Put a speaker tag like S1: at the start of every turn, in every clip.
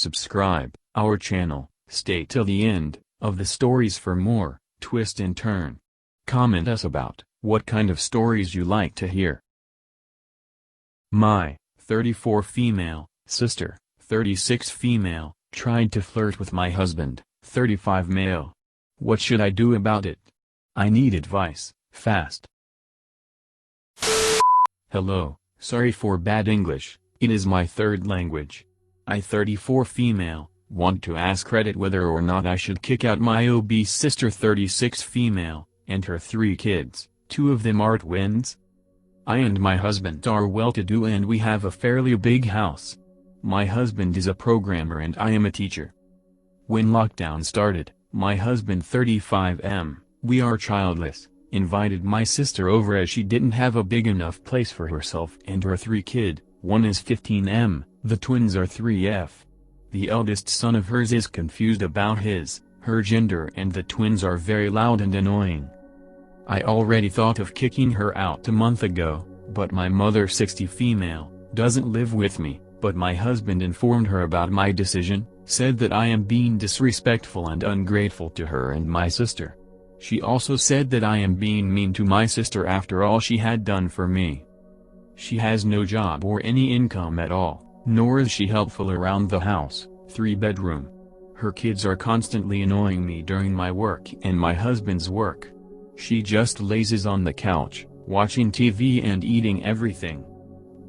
S1: subscribe our channel, stay till the end of the stories for more twist and turn. Comment us about what kind of stories you like to hear. My 34 female sister, 36 female, tried to flirt with my husband, 35 male. What should I do about it? I need advice, fast. Hello, sorry for bad English, it is my third language. I 34 female, want to ask Reddit whether or not I should kick out my obese sister 36 female, and her 3 kids, 2 of them are twins. I and my husband are well-to-do and we have a fairly big house. My husband is a programmer and I am a teacher. When lockdown started, my husband 35M, we are childless, invited my sister over as she didn't have a big enough place for herself and her 3 kid, one is 15M, the twins are 3F. The eldest son of hers is confused about her gender and the twins are very loud and annoying. I already thought of kicking her out a month ago, but my mother 60 female, doesn't live with me, but my husband informed her about my decision, said that I am being disrespectful and ungrateful to her and my sister. She also said that I am being mean to my sister after all she had done for me. She has no job or any income at all, nor is she helpful around the house, 3-bedroom. Her kids are constantly annoying me during my work and my husband's work. She just lazes on the couch, watching TV and eating everything.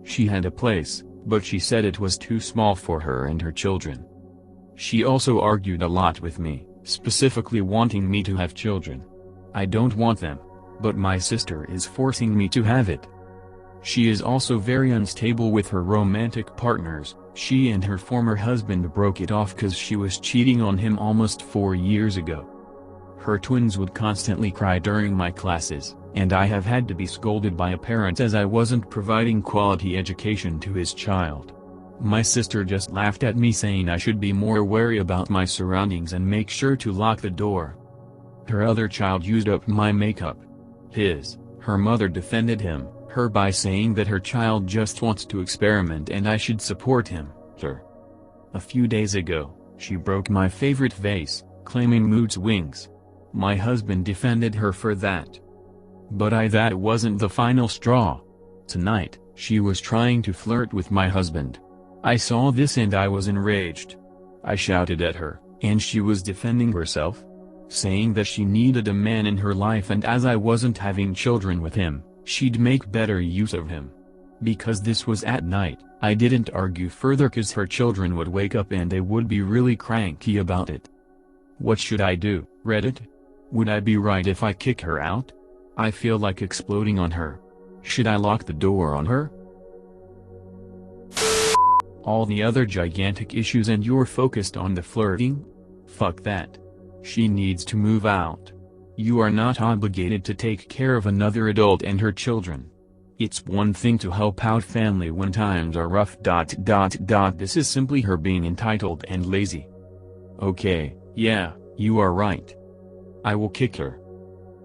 S1: She had a place, but she said it was too small for her and her children. She also argued a lot with me, specifically wanting me to have children. I don't want them, but my sister is forcing me to have it. She is also very unstable with her romantic partners. She and her former husband broke it off cause she was cheating on him almost 4 years ago. Her twins would constantly cry during my classes, and I have had to be scolded by a parent as I wasn't providing quality education to his child. My sister just laughed at me saying I should be more wary about my surroundings and make sure to lock the door. Her other child used up my makeup. Her mother defended her by saying that her child just wants to experiment and I should support her. A few days ago, she broke my favorite vase, claiming mood swings. My husband defended her for that. But that wasn't the final straw. Tonight, she was trying to flirt with my husband. I saw this and I was enraged. I shouted at her, and she was defending herself, saying that she needed a man in her life and as I wasn't having children with him, she'd make better use of him. Because this was at night, I didn't argue further cause her children would wake up and they would be really cranky about it. What should I do, Reddit? Would I be right if I kick her out? I feel like exploding on her. Should I lock the door on her? All the other gigantic issues and you're focused on the flirting? Fuck that. She needs to move out. You are not obligated to take care of another adult and her children. It's one thing to help out family when times are rough. This is simply her being entitled and lazy. Okay, yeah, you are right. I will kick her.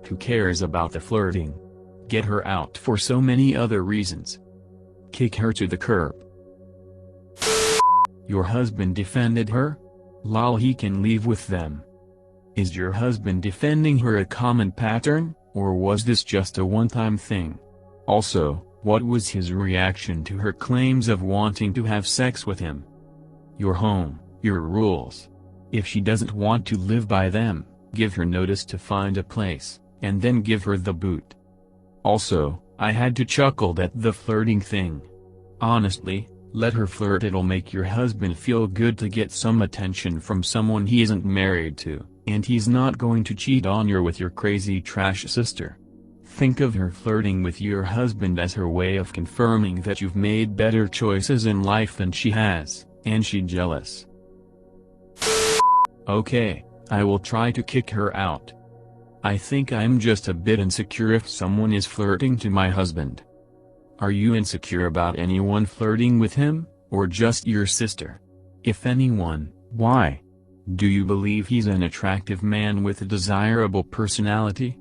S1: Who cares about the flirting? Get her out for so many other reasons. Kick her to the curb. Your husband defended her? Lol, he can leave with them. Is your husband defending her a common pattern, or was this just a one-time thing? Also, what was his reaction to her claims of wanting to have sex with him? Your home, your rules. If she doesn't want to live by them, give her notice to find a place, and then give her the boot. Also, I had to chuckle at the flirting thing. Honestly, let her flirt, it'll make your husband feel good to get some attention from someone he isn't married to, and he's not going to cheat on you with your crazy trash sister. Think of her flirting with your husband as her way of confirming that you've made better choices in life than she has, and she's jealous. Okay, I will try to kick her out. I think I'm just a bit insecure if someone is flirting to my husband. Are you insecure about anyone flirting with him, or just your sister? If anyone, why? Do you believe he's an attractive man with a desirable personality?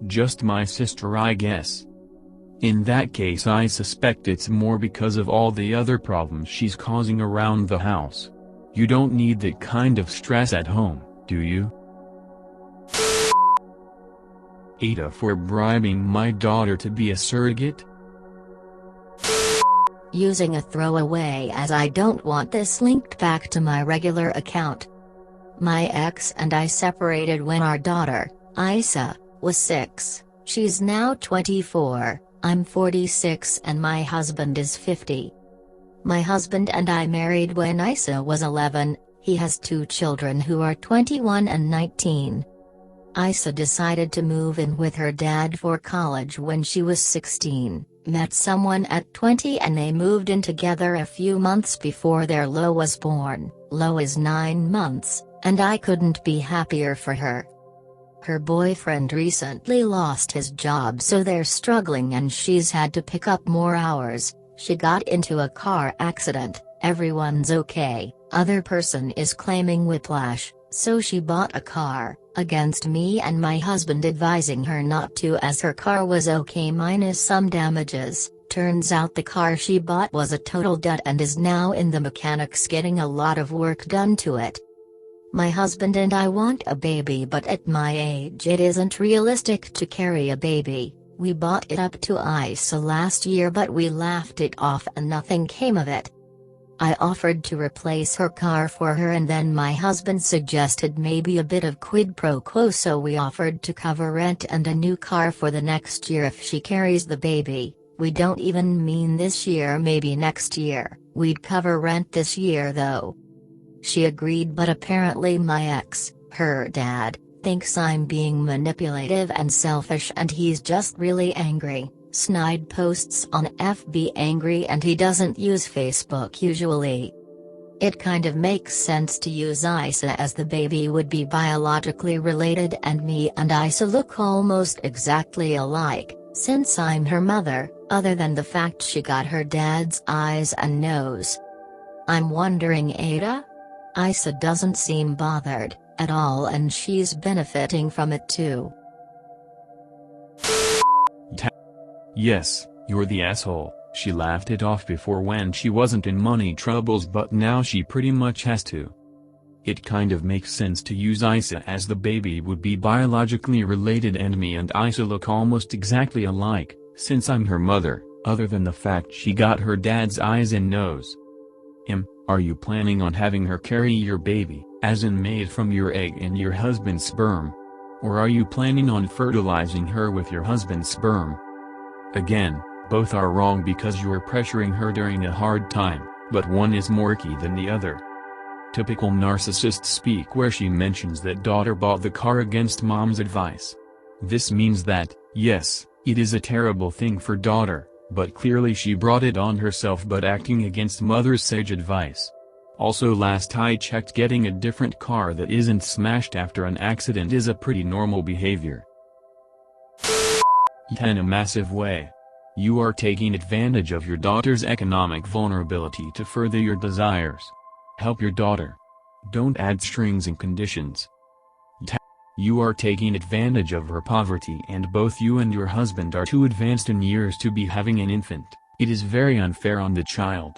S1: Just my sister, I guess. In that case, I suspect it's more because of all the other problems she's causing around the house. You don't need that kind of stress at home, do you? AITA for bribing my daughter to be a surrogate?
S2: Using a throwaway as I don't want this linked back to my regular account. My ex and I separated when our daughter, Isa, was 6, she's now 24, I'm 46 and my husband is 50. My husband and I married when Isa was 11, he has 2 children who are 21 and 19. Isa decided to move in with her dad for college when she was 16, met someone at 20 and they moved in together a few months before their Lo was born. Lo is 9 months, and I couldn't be happier for her. Her boyfriend recently lost his job so they're struggling and she's had to pick up more hours. She got into a car accident, everyone's okay, other person is claiming whiplash, so she bought a car, against me and my husband advising her not to as her car was okay minus some damages. Turns out the car she bought was a total dud and is now in the mechanics getting a lot of work done to it. My husband and I want a baby but at my age it isn't realistic to carry a baby. We bought it up to Isa last year but we laughed it off and nothing came of it. I offered to replace her car for her and then my husband suggested maybe a bit of quid pro quo so we offered to cover rent and a new car for the next year if she carries the baby. We don't even mean this year, maybe next year. We'd cover rent this year though. She agreed but apparently my ex, her dad, thinks I'm being manipulative and selfish and he's just really angry. Snide posts on FB angry and he doesn't use Facebook usually. It kind of makes sense to use Isa as the baby would be biologically related and me and Isa look almost exactly alike, since I'm her mother, other than the fact she got her dad's eyes and nose. I'm wondering AITA? Isa doesn't seem bothered at all and she's benefiting from it too.
S1: Yes, you're the asshole. She laughed it off before when she wasn't in money troubles but now she pretty much has to. It kind of makes sense to use Isa as the baby would be biologically related and me and Isa look almost exactly alike, since I'm her mother, other than the fact she got her dad's eyes and nose. Are you planning on having her carry your baby, as in made from your egg and your husband's sperm? Or are you planning on fertilizing her with your husband's sperm? Again, both are wrong because you're pressuring her during a hard time, but one is more key than the other. Typical narcissist speak where she mentions that daughter bought the car against mom's advice. This means that, yes, it is a terrible thing for daughter, but clearly she brought it on herself but acting against mother's sage advice. Also last I checked getting a different car that isn't smashed after an accident is a pretty normal behavior. In a massive way. You are taking advantage of your daughter's economic vulnerability to further your desires. Help your daughter. Don't add strings and conditions. You are taking advantage of her poverty and both you and your husband are too advanced in years to be having an infant. It is very unfair on the child.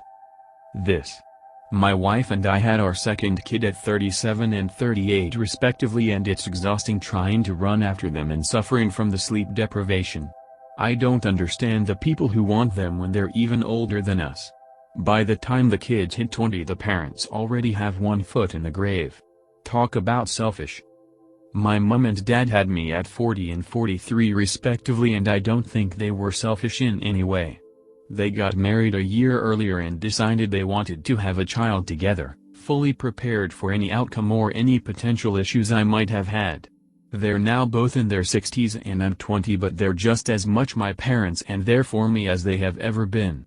S1: My wife and I had our second kid at 37 and 38 respectively and it's exhausting trying to run after them and suffering from the sleep deprivation. I don't understand the people who want them when they're even older than us. By the time the kids hit 20 the parents already have one foot in the grave. Talk about selfish. My mom and dad had me at 40 and 43 respectively and I don't think they were selfish in any way. They got married a year earlier and decided they wanted to have a child together, fully prepared for any outcome or any potential issues I might have had. They're now both in their 60s and I'm 20 but they're just as much my parents and they're for me as they have ever been.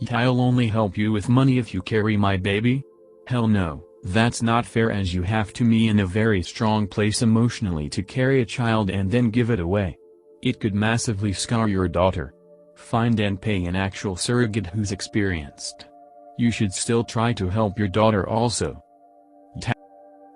S1: I'll only help you with money if you carry my baby? Hell no. That's not fair as you have to be in a very strong place emotionally to carry a child and then give it away. It could massively scar your daughter. Find and pay an actual surrogate who's experienced. You should still try to help your daughter also.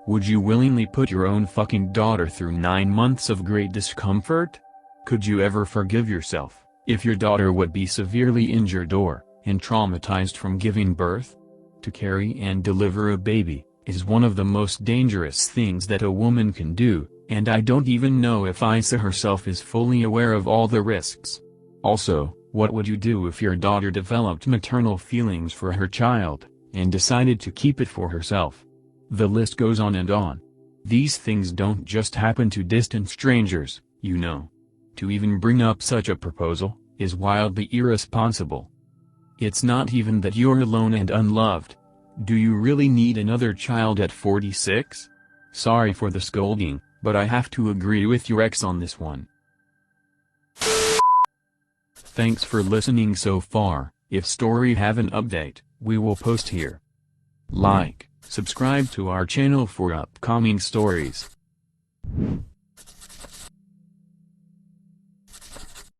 S1: Would you willingly put your own fucking daughter through 9 months of great discomfort? Could you ever forgive yourself, if your daughter would be severely injured or, and traumatized from giving birth? To carry and deliver a baby is one of the most dangerous things that a woman can do, and I don't even know if AITA herself is fully aware of all the risks. Also, what would you do if your daughter developed maternal feelings for her child, and decided to keep it for herself? The list goes on and on. These things don't just happen to distant strangers, you know. To even bring up such a proposal is wildly irresponsible. It's not even that you're alone and unloved. Do you really need another child at 46? Sorry for the scolding, but I have to agree with your ex on this one. Thanks for listening so far. If story have an update, we will post here. Like, subscribe to our channel for upcoming stories.